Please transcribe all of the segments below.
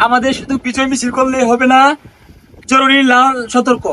আমাদের শুধু পিছনে মিছিল করলেই হবে না, জরুরি লাল সতর্ক।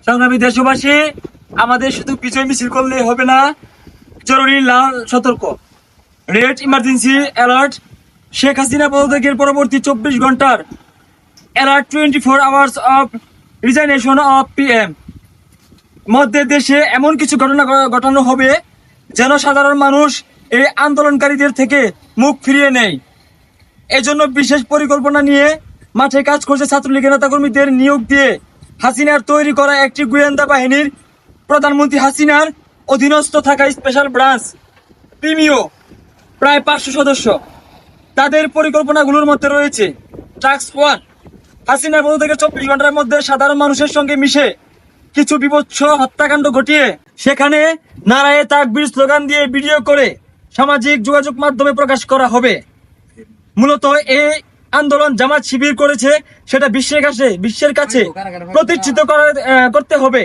সংগ্রামী দেশবাসী, আমাদের শুধু পিছনে মিছিল করলেই হবে না, জরুরি লাল সতর্ক, red emergency alert. Sheikh Hasina পদত্যাগের পরবর্তী 24 ঘন্টার alert, 24 hours of resignation of PM মধ্যে দেশে এমন কিছু ঘটনা ঘটানো হবে যেন সাধারণ মানুষ এই আন্দোলনকারীদের থেকে মুখ ফিরিয়ে নেয়। এজন্য বিশেষ পরিকল্পনা নিয়ে মাঠে কাজ করছে ছাত্রলীগের নেতাকর্মীদের নিয়োগ দিয়ে হাসিনার তৈরি করা একটি গোয়েন্দা বাহিনীর প্রধানমন্ত্রী হাসিনার অধীনস্থ থাকা স্পেশাল ব্রাঞ্চ প্রিমিও, প্রায় 500 সদস্য। তাদের পরিকল্পনাগুলোর মধ্যে রয়েছে টাস্ক 1, হাসিনার পদত্যাগের 24 ঘন্টার মধ্যে সাধারণ মানুষের সঙ্গে মিশে কিছু বিভৎস হত্যাকাণ্ড ঘটিয়ে সেখানে নারায়ে তাকবীর স্লোগান দিয়ে ভিডিও করে সামাজিক যোগাযোগ মাধ্যমে প্রকাশ করা হবে। মূলত এই আন্দোলন জামাত শিবির করেছে সেটা বিশ্বের কাছে প্রতিষ্ঠিত করতে হবে।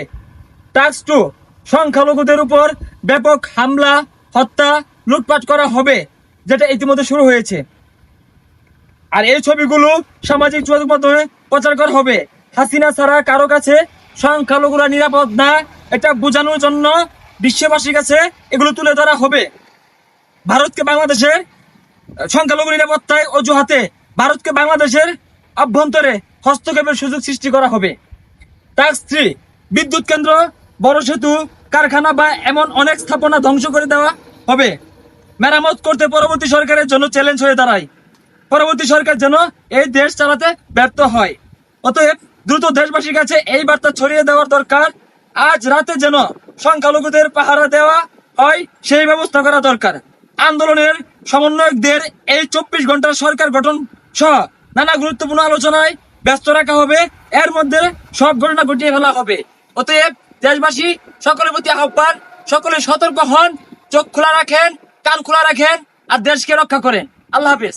টাস্ক 2, সংখ্যালঘুদের উপর ব্যাপক হামলা, হত্যা, লুটপাট করা হবে, যেটা ইতিমধ্যে শুরু হয়েছে। আর এই ছবিগুলো সামাজিক যোগাযোগ মাধ্যমে প্রচার করা হবে। হাসিনা ছাড়া কারো কাছে সংখ্যালঘুরা নিরাপদ না, এটা বোঝানোর জন্য বিশ্ববাসীর কাছে এগুলো তুলে ধরা হবে। ভারতকে বাংলাদেশের সংখ্যালঘু নিরাপত্তায় অজুহাতে ভারতকে বাংলাদেশের অভ্যন্তরে হস্তক্ষেপের সুযোগ সৃষ্টি করা হবে। টাস্ক 3, বিদ্যুৎ কেন্দ্র, বড় সেতু, কারখানা বা এমন অনেক স্থাপনা ধ্বংস করে দেওয়া হবে। মেরামত করতে পরবর্তী সরকারের জন্য চ্যালেঞ্জ হয়ে দাঁড়ায়। পরবর্তী সরকার যেন এই দেশ চালাতে ব্যর্থ হয়। অতএব দ্রুত দেশবাসীর কাছে এই বার্তা ছড়িয়ে দেওয়ার দরকার। আজ রাতে যেন সংখ্যালঘুদের পাহারা দেওয়া হয় সেই ব্যবস্থা করা দরকার। আন্দোলনের সমন্বয়কদের এই 24 ঘন্টার সরকার গঠন সহ নানা গুরুত্বপূর্ণ আলোচনায় ব্যস্ত রাখা হবে। এর মধ্যে সব ঘটনা ঘটিয়ে ফেলা হবে। অতএব দেশবাসী সকলের প্রতি আহ্বান, সকলে সতর্ক হন, চোখ খোলা রাখেন, কান খোলা রাখেন আর দেশকে রক্ষা করেন। আল্লাহ হাফেজ।